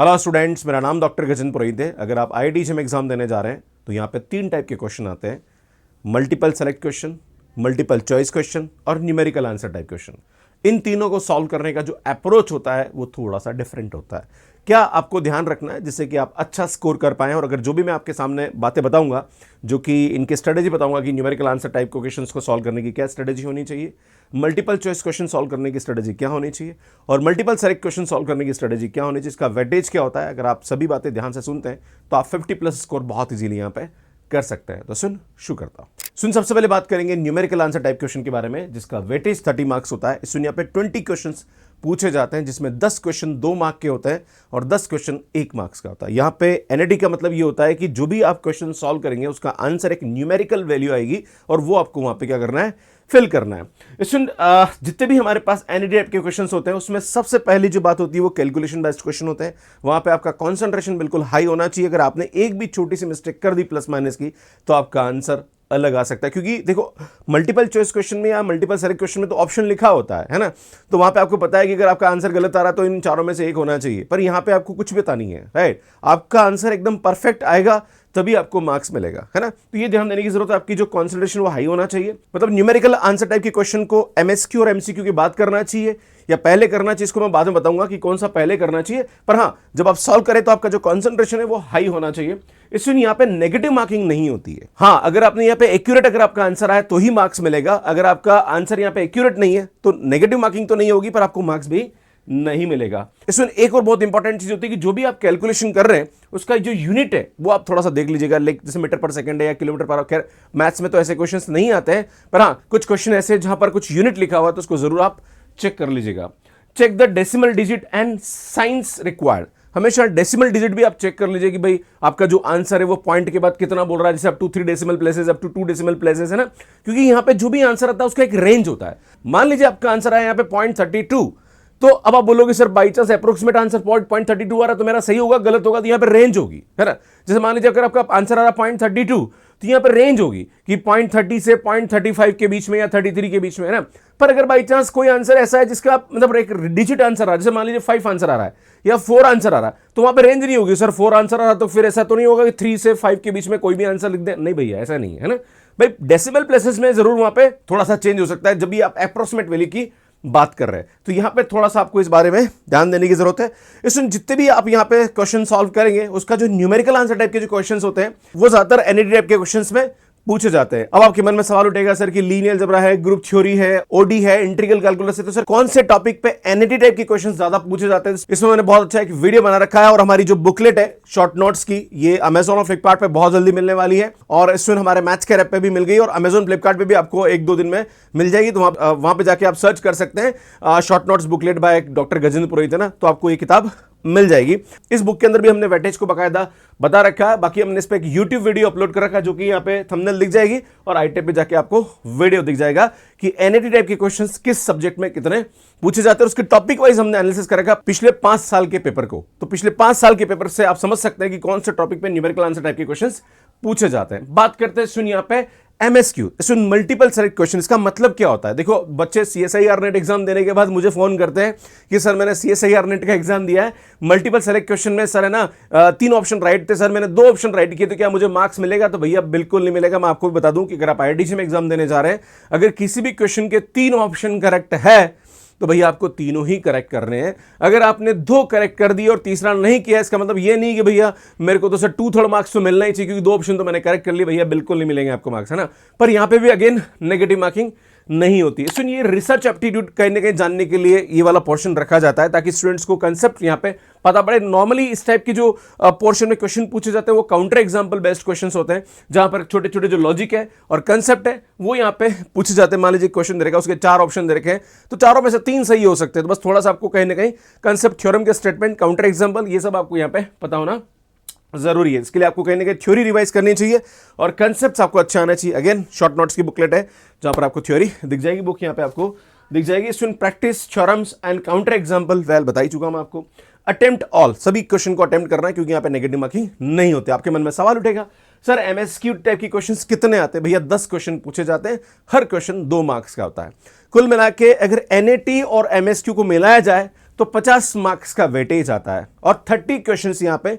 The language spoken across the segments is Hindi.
हेलो स्टूडेंट्स, मेरा नाम डॉक्टर गजेंद्र पुरोहित है। अगर आप IIT में एग्जाम देने जा रहे हैं तो यहाँ पे 3 टाइप के क्वेश्चन आते हैं: multiple select question, multiple choice question और न्यूमेरिकल आंसर टाइप क्वेश्चन। इन तीनों को सॉल्व करने का जो अप्रोच होता है वो थोड़ा सा डिफरेंट होता है। क्या आपको ध्यान रखना है जिससे कि आप अच्छा स्कोर कर पाएं? और अगर जो भी मैं आपके सामने बातें बताऊंगा, जो कि इनकी स्ट्रेटेजी बताऊंगा कि न्यूमेरिकल आंसर टाइप क्वेश्चंस को सॉल्व करने की क्या स्ट्रेटेजी होनी चाहिए, मल्टीपल चॉइस क्वेश्चन सॉल्व करने की स्ट्रेटेजी क्या होनी चाहिए और मल्टीपल सेलेक्ट क्वेश्चन सॉल्व करने की स्ट्रेटेजी क्या होनी चाहिए, इसका वेटेज क्या होता है, अगर आप सभी बातें ध्यान से सुनते हैं तो आप 50+ स्कोर बहुत इजीली यहां पे कर सकते हैं। तो शुरू करता हूं। सबसे पहले बात करेंगे न्यूमेरिकल आंसर टाइप क्वेश्चन के बारे में, जिसका वेटेज 30 मार्क्स होता है। यहाँ पे 20 क्वेश्चन पूछे जाते हैं, जिसमें 10 क्वेश्चन 2 मार्क के होते हैं और 10 क्वेश्चन 1 मार्क्स का होता है। यहाँ पे NAT का मतलब ये होता है कि जो भी आप क्वेश्चन सॉल्व करेंगे उसका आंसर एक न्यूमेरिकल वैल्यू आएगी और वो आपको वहां पे क्या करना है, फिल करना है। जितने भी हमारे पास NAT के क्वेश्चंस होते हैं उसमें सबसे पहली जो बात होती है वो कैलकुलेशन बेस्ड क्वेश्चन होते हैं। वहां पे आपका कंसंट्रेशन बिल्कुल हाई होना चाहिए। अगर आपने एक भी छोटी सी मिस्टेक कर दी प्लस माइनस की तो आपका आंसर अलग आ सकता है, क्योंकि देखो मल्टीपल चॉइस क्वेश्चन में या मल्टीपल सेलेक्ट क्वेश्चन में तो ऑप्शन लिखा होता है ना, तो वहां पे आपको पता है कि अगर आपका आंसर गलत आ रहा है तो इन चारों में से एक होना चाहिए, पर यहां पे आपको कुछ भी पता नहीं है, राइट। आपका आंसर एकदम परफेक्ट आएगा तभी आपको मार्क्स मिलेगा, है ना। तो ये ध्यान देने की जरूरत है, आपकी जो कॉन्सेंट्रेशन वो हाई होना चाहिए। मतलब न्यूमेरिकल आंसर टाइप के क्वेश्चन को MSQ और MCQ की बात करना चाहिए या पहले करना चाहिए, इसको मैं बाद में बताऊंगा कि कौन सा पहले करना चाहिए। पर हाँ, जब आप सॉल्व करें तो आपका जो कॉन्सेंट्रेशन है वो हाई होना चाहिए। इसलिए यहाँ पे नेगेटिव मार्किंग नहीं होती है। हाँ, अगर आपने यहाँ पे एक्यूरेट अगर आपका आंसर आया तो ही मार्क्स मिलेगा। अगर आपका आंसर यहाँ पे एक्यूरेट नहीं है तो नेगेटिव मार्किंग तो नहीं होगी, पर आपको मार्क्स भी नहीं मिलेगा। इसमें एक और बहुत इंपॉर्टेंट चीज होती है कि जो भी आप कैलकुलेशन कर रहे हैं उसका जो यूनिट है वो आप थोड़ा सा देख लीजिएगा, लाइक जैसे मीटर पर सेकंड है या किलोमीटर पर। खैर मैथ्स में तो ऐसे क्वेश्चंस नहीं आते हैं, पर हाँ कुछ क्वेश्चन ऐसे जहां पर कुछ यूनिट लिखा हुआ है तो उसको जरूर आप चेक कर लीजिएगा। Check the decimal digit and science required. हमेशा डेसिमल डिजिट भी आप चेक कर लीजिए कि भाई आपका जो आंसर है वो पॉइंट के बाद कितना बोल रहा है, जैसे up to 3 decimal places, up to 2 decimal places, है ना। क्योंकि यहां पे जो भी आंसर आता है उसका एक रेंज होता है। मान लीजिए आपका आंसर आया यहां पे 0.32, तो अब आप बोलोगे sir by chance approximate answer 0.32 आ रहा है तो मेरा सही होगा गलत होगा, तो यहां पे रेंज होगी, है ना। जैसे मान लीजिए अगर आपका आंसर आ रहा 0.32 तो यहां पर रेंज होगी कि 0.30 से 0.35 के बीच में या 33 के बीच में, है ना। पर अगर बाई चांस कोई आंसर ऐसा है जिसका मतलब एक डिजिट आंसर आ रहा है, जैसे मान लीजिए 5 आंसर आ रहा है या 4 आंसर आ रहा है, तो वहां पर रेंज नहीं होगी। सर 4 आंसर आ रहा तो फिर ऐसा तो नहीं होगा कि 3 से 5 के बीच में कोई भी आंसर लिख दे, नहीं भैया ऐसा नहीं है ना भाई। डेसिमल प्लेसेस में जरूर वहां पे थोड़ा सा चेंज हो सकता है जब भी आप अप्रोक्सीमेट वैल्यू की बात कर रहे हैं, तो यहां पे थोड़ा सा आपको इस बारे में ध्यान देने की जरूरत है। इसमें जितने भी आप यहां पे क्वेश्चन सॉल्व करेंगे उसका जो न्यूमेरिकल आंसर टाइप के जो क्वेश्चंस होते हैं वो ज्यादातर NAT टाइप के क्वेश्चंस में पूछे जाते हैं। अब आपके मन में सवाल उठेगा सर कि लीनियर अलजेब्रा है, ग्रुप थ्योरी है, OD है, इंटीग्रल कैलकुलस है, तो सर कौन से टॉपिक पे NAT टाइप के क्वेश्चंस ज्यादा पूछे जाते हैं? इसमें मैंने बहुत अच्छा एक वीडियो बना रखा है और हमारी जो बुकलेट है शॉर्ट नोट्स की, ये Amazon और फ्लिपकार्ट पे बहुत जल्दी मिलने वाली है और इसमें हमारे मैथ्स के ऐप पे भी मिल गई और Amazon फ्लिपकार्ट पे भी आपको 1-2 दिन में मिल जाएगी। तो वहां पे जाके आप सर्च कर सकते हैं short notes booklet by doctor Gajendra Purohit, है ना, तो आपको ये किताब मिल जाएगी। इस बुक के अंदर भी हमने वेटेज को बकायदा बता रखा है। बाकी हमने इस पे एक YouTube वीडियो अपलोड कर रखा है जो कि यहाँ पे थंबनेल दिख जाएगी और iTab पे जाके आपको वीडियो दिख जाएगा कि NAT टाइप के क्वेश्चंस किस सब्जेक्ट में कितने पूछे जाते हैं। उसके टॉपिक वाइज हमने एनालिसिस कर रखा पिछले 5 साल के पेपर को, तो पिछले 5 साल के पेपर से आप समझ सकते हैं कि कौन से टॉपिक पे न्यूमेरिकल आंसर टाइप के क्वेश्चंस पूछे जाते हैं। बात करते हैं सुन यहाँ पे MSQ, इसमें मल्टीपल सेलेक्ट क्वेश्चन। इसका मतलब क्या होता है? देखो बच्चे CSIR नेट एग्जाम देने के बाद मुझे फोन करते हैं कि सर मैंने CSIR नेट का एग्जाम दिया है, मल्टीपल सेलेक्ट क्वेश्चन में सर है ना 3 ऑप्शन राइट थे सर, मैंने 2 ऑप्शन राइट किए, तो क्या मुझे मार्क्स मिलेगा? तो भैया बिल्कुल नहीं मिलेगा। मैं आपको बता दूं कि अगर आप IIT में एग्जाम देने जा रहे हैं, अगर किसी भी क्वेश्चन के 3 ऑप्शन करेक्ट है तो भैया आपको तीनों ही करेक्ट करने हैं। अगर आपने 2 करेक्ट कर दिए और तीसरा नहीं किया, इसका मतलब ये नहीं कि भैया मेरे को तो सर 2/3 मार्क्स तो मिलना ही चाहिए क्योंकि 2 ऑप्शन तो मैंने करेक्ट कर लिए, भैया बिल्कुल नहीं मिलेंगे आपको मार्क्स, है ना। पर यहां पे भी अगेन नेगेटिव मार्किंग नहीं होती। सुनिए, रिसर्च एप्टीट्यूड कहीं ना कहीं जानने के लिए ये वाला पोर्शन रखा जाता है ताकि स्टूडेंट्स को कंसेप्ट यहां पे पता पड़े। नॉर्मली इस टाइप की जो पोर्शन में क्वेश्चन पूछे जाते हैं वो काउंटर एग्जांपल बेस्ड क्वेश्चंस होते हैं, जहां पर छोटे छोटे जो लॉजिक है और कंसेप्ट है वो यहां पे पूछे जाते हैं। मान लीजिए क्वेश्चन दे रखा है, उसके 4 ऑप्शन दे रखे हैं, तो चारों में से 3 सही हो सकते हैं। तो बस थोड़ा सा आपको कहीं ना कहीं कंसेप्ट, थ्योरम के स्टेटमेंट, काउंटर एग्जाम्पल, ये सब आपको यहां पे पता होना जरूरी है। इसके लिए आपको कहीं ना कहीं थ्योरी रिवाइज करनी चाहिए और कंसेप्ट्स आपको अच्छा आना चाहिए। अगेन शॉर्ट नोट्स की बुकलेट है जहां पर आपको थ्योरी दिख जाएगी, बुक यहां पे आपको दिख जाएगी। Student practice theorems and counter example well बता ही चुका मैं आपको। अटेम्प्ट ऑल, सभी क्वेश्चन को अटेम्प्ट करना है क्योंकि यहां पे नेगेटिव मार्किंग नहीं होते। आपके मन में सवाल उठेगा सर MSQ टाइप की क्वेश्चंस कितने आते हैं? भैया 10 क्वेश्चन पूछे जाते हैं, हर क्वेश्चन 2 मार्क्स का होता है। कुल मिला के अगर NAT और MSQ को मिलाया जाए तो 50 मार्क्स का वेटेज आता है और 30 क्वेश्चंस यहां पे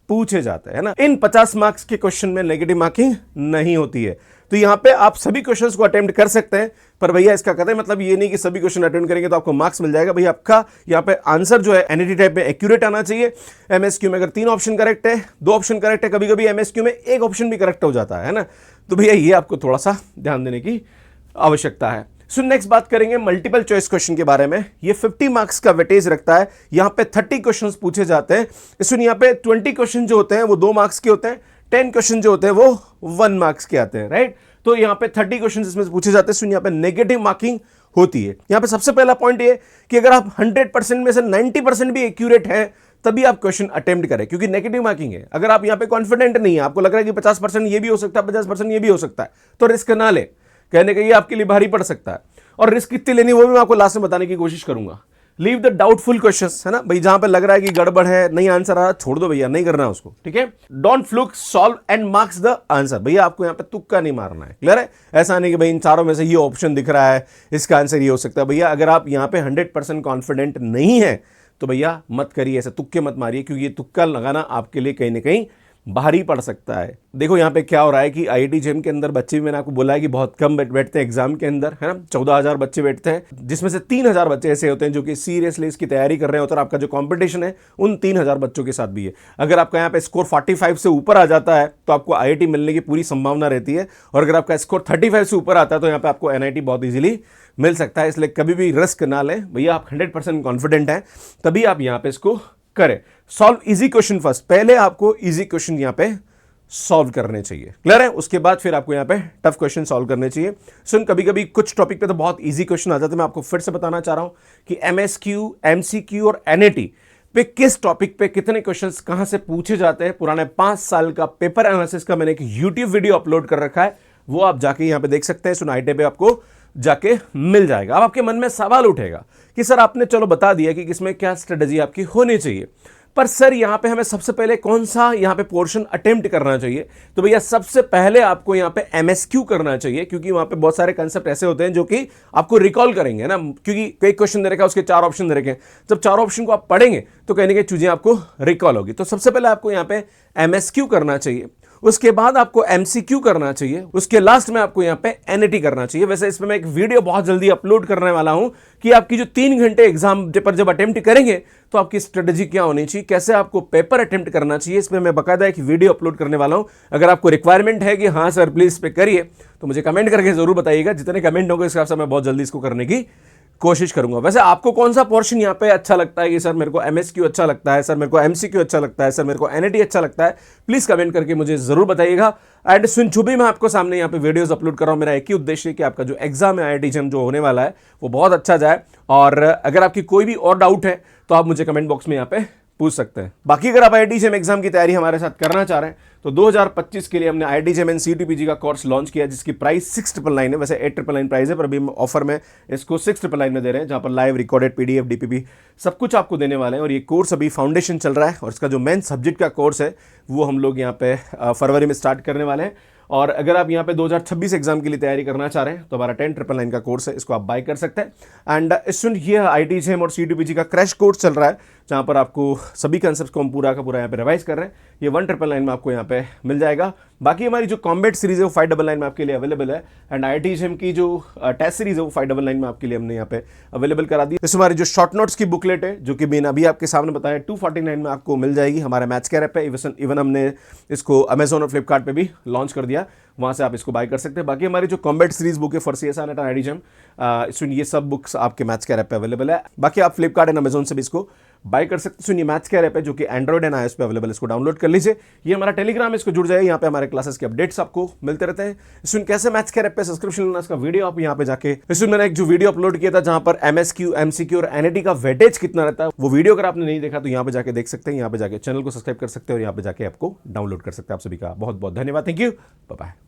पूछे जाते हैं ना। इन 50 मार्क्स के क्वेश्चन में नेगेटिव मार्किंग नहीं होती है, तो यहां पे आप सभी क्वेश्चंस को अटेम्प्ट कर सकते हैं। पर भैया इसका कहते हैं मतलब ये नहीं कि सभी क्वेश्चन अटेम्प्ट करेंगे तो आपको मार्क्स मिल जाएगा। भैया आपका यहां पे आंसर जो है एनईटी टाइप में एक्यूरेट आना चाहिए। एमएसक्यू में अगर 3 ऑप्शन करेक्ट है, 2 ऑप्शन करेक्ट है, कभी कभी एमएसक्यू में 1 ऑप्शन भी करेक्ट हो जाता है ना, तो भैया ये आपको थोड़ा सा ध्यान देने की आवश्यकता है। सो नेक्स्ट बात करेंगे मल्टीपल चॉइस क्वेश्चन के बारे में। ये 50 मार्क्स का वेटेज रखता है, यहां पे 30 क्वेश्चंस पूछे जाते हैं। इसमें यहां पे 20 क्वेश्चन जो होते हैं वो 2 मार्क्स के होते हैं, 10 क्वेश्चन जो होते हैं वो 1 मार्क्स के आते हैं, राइट। तो यहां पे 30 क्वेश्चन इसमें पूछे जाते हैं, यहां पे नेगेटिव मार्किंग होती है। यहां पे सबसे पहला पॉइंट ये कि अगर आप 100% में से 90% भी एक्यूरेट है तभी आप क्वेश्चन अटेम्प्ट करें, क्योंकि नेगेटिव मार्किंग है। अगर आप यहां पे कॉन्फिडेंट नहीं है, आपको लग रहा है कि 50% ये भी हो सकता है, 50% ये भी हो सकता है, तो रिस्क ना ले। कहने का ये आपके लिए भारी पड़ सकता है, और रिस्क कितनी लेनी वो भी मैं आपको लास्ट में बताने की कोशिश करूंगा। लीव द डाउटफुल क्वेश्चंस, है ना भाई, जहां पे लग रहा है कि गड़बड़ है, नहीं आंसर आ रहा, छोड़ दो भैया, नहीं करना है उसको, ठीक है। Don't fluke, solve and marks the answer. भैया आपको यहां पे तुक्का नहीं मारना है, क्लियर है। ऐसा नहीं कि भाई इन चारों में से ये ऑप्शन दिख रहा है, इसका आंसर ये हो सकता है। भैया अगर आप यहां पे 100% कॉन्फिडेंट नहीं है तो भैया मत करिए, ऐसे तुक्के मत मारिए, क्योंकि ये तुक्का लगाना आपके लिए कहीं ना कहीं भारी पड़ सकता है। देखो यहाँ पे क्या हो रहा है कि आईआईटी जेम के अंदर बच्चे भी, मैंने आपको बोला है कि बहुत कम बैठते हैं एग्जाम के अंदर, है ना। 14,000 बच्चे बैठते हैं, जिसमें से 3,000 बच्चे ऐसे होते हैं जो कि सीरियसली इसकी तैयारी कर रहे होते हैं, और आपका जो कंपटीशन है उन 3,000 बच्चों के साथ भी है। अगर आपका यहाँ पे स्कोर 45 से ऊपर आ जाता है तो आपको आईआईटी मिलने की पूरी संभावना रहती है, और अगर आपका स्कोर 35 से ऊपर आता है तो यहाँ पे आपको एनआईटी बहुत ईजिली मिल सकता है। इसलिए कभी भी रिस्क ना लें भैया, आप 100% कॉन्फिडेंट हैं तभी आप यहाँ पे इसको करें। सॉल्व इजी क्वेश्चन फर्स्ट, पहले आपको इजी क्वेश्चन यहाँ पे सॉल्व करने चाहिए, क्लियर है। उसके बाद फिर आपको यहाँ पे टफ क्वेश्चन सॉल्व करने चाहिए। सुन, कभी कभी कुछ टॉपिक पे तो बहुत इजी क्वेश्चन आ जाते हैं। मैं आपको फिर से बताना चाह रहा हूं कि एमएसक्यू, एमसीक्यू और एनएटी पे किस टॉपिक पे कितने क्वेश्चंस कहां से पूछे जाते हैं। पुराने 5 साल का पेपर एनालिसिस का मैंने एक यूट्यूब वीडियो अपलोड कर रखा है, वो आप जाके यहां पे देख सकते हैं। सुन आईटी पे आपको जाके मिल जाएगा। अब आपके मन में सवाल उठेगा कि सर आपने चलो बता दिया कि किसमें क्या स्ट्रेटजी आपकी होनी चाहिए, पर सर यहां पे हमें सबसे पहले कौन सा यहां पे पोर्शन अटेम्प्ट करना चाहिए। तो भैया सबसे पहले आपको यहां पे एमएसक्यू करना चाहिए, क्योंकि वहां पे बहुत सारे कंसेप्ट ऐसे होते हैं जो कि आपको रिकॉल करेंगे ना, क्योंकि कई क्वेश्चन दे रखा है, उसके 4 ऑप्शन दे रखे हैं। जब 4 ऑप्शन को आप पढ़ेंगे तो कहने की चीजें आपको रिकॉल होगी। तो सबसे पहले आपको यहां पे एमएसक्यू करना चाहिए, उसके बाद आपको एमसीक्यू करना चाहिए, उसके लास्ट में आपको यहां पे एनईटी करना चाहिए। वैसे इसमें मैं एक वीडियो बहुत जल्दी अपलोड करने वाला हूं कि आपकी जो 3 घंटे एग्जाम पर जब अटेम्प्ट करेंगे तो आपकी स्ट्रेटजी क्या होनी चाहिए, कैसे आपको पेपर अटेम्प्ट करना चाहिए, इसमें मैं बकायदा एक वीडियो अपलोड करने वाला हूं। अगर आपको रिक्वायरमेंट है कि हाँ सर प्लीज इस पे करिए, तो मुझे कमेंट करके जरूर बताइएगा। जितने कमेंट होंगे इसके हिसाब से मैं बहुत जल्दी इसको करने की कोशिश करूंगा। वैसे आपको कौन सा पोर्शन यहाँ पे अच्छा लगता है कि सर मेरे को एमएसक्यू अच्छा लगता है, सर मेरे को एमसीक्यू अच्छा लगता है, सर मेरे को एनईटी अच्छा लगता है, प्लीज कमेंट करके मुझे जरूर बताइएगा। एंड सुन, जो भी मैं आपको सामने यहाँ पे वीडियोस अपलोड कर रहा हूँ, मेरा एक ही उद्देश्य है कि आपका जो एग्जाम है आईआईटी जेम जो होने वाला है वो बहुत अच्छा जाए। और अगर आपकी कोई भी और डाउट है तो आप मुझे कमेंट बॉक्स में यहाँ पे पूछ सकते हैं। बाकी अगर आप आईआईटी जेम एग्जाम की तैयारी हमारे साथ करना चाह रहे हैं तो 2025 के लिए हमने आईआईटी जेम एंड सीटीपीजी का कोर्स लॉन्च किया, जिसकी प्राइस 6,999 है। वैसे 8,999 प्राइस है, पर अभी हम ऑफर में इसको 6,999 में दे रहे हैं, जहां पर लाइव रिकॉर्डेड पीडीएफ, डीपीपी सब कुछ आपको देने वाले हैं। और ये कोर्स अभी फाउंडेशन चल रहा है, और इसका जो मेन सब्जेक्ट का कोर्स है वो हम लोग यहाँ पे फरवरी में स्टार्ट करने वाले हैं। और अगर आप यहाँ पे 2026 एग्जाम के लिए तैयारी करना चाह रहे हैं तो हमारा 10,999 का कोर्स है, इसको आप बाय कर सकते हैं। एंड सुन, ये आईआईटी जेम और सीटीपीजी का क्रैश कोर्स चल रहा है, जहाँ पर आपको सभी कंसेप्ट को हम पूरा का पूरा यहाँ पे रिवाइज कर रहे हैं। ये 1,999 में आपको यहाँ पे मिल जाएगा। बाकी हमारी जो कॉम्बैट सीरीज है वो 599 में आपके लिए अवेलेबल है। एंड आईआईटी जेम की जो टेस्ट सीरीज है वो 599 में आपके लिए हमने यहाँ पे अवेलेबल करा दी। इसमें हमारी जो शॉर्ट नोट्स की बुकलेट है, जो कि मैंने अभी आपके सामने बताया, 249 में आपको मिल जाएगी हमारे मैथ्स कैर ऐप पे। इवन हमने इसको अमेजोन और फ्लिपकार्ट पे भी लॉन्च कर दिया, वहाँ से आप इसको बाय कर सकते हैं। बाकी हमारी जो कॉम्बैट सीरीज बुक है for CSR and IIT JAM, इसमें ये सब बुक्स आपके मैथ्स कैर ऐप पे अवेलेबल है। बाकी आप फ्लिपकार्ट एंड अमेजोन से भी इसको बाय कर सकते हैं। सुनिए, मैथ्स कैर ऐप है जो कि एंड्रॉइड एंड आईओएस पे अवेलेबल, इसको डाउनलोड कर लीजिए। ये हमारा टेलीग्राम है, इसको जुड़ जाइए, यहाँ पे हमारे क्लासेस के अपडेट्स आपको मिलते रहते हैं। सुन, कैसे मैथ्स कैर ऐप पे सब्सक्रिप्शन लेना, इसका वीडियो आप यहाँ पे जाके, इसमें मैंने एक जो वीडियो अपलोड किया था जहां पर एमएसक्यू, एमसीक्यू और एनईटी का वेटेज कितना रहता है, वो वीडियो अगर आपने नहीं देखा तो यहाँ पे जाके देख सकते हैं। यहाँ पे जाके चैनल को सब्सक्राइब कर सकते हैं और यहाँ पे जाके आपको डाउनलोड कर सकते हैं। आप सभी का बहुत बहुत धन्यवाद। Thank you, bye bye.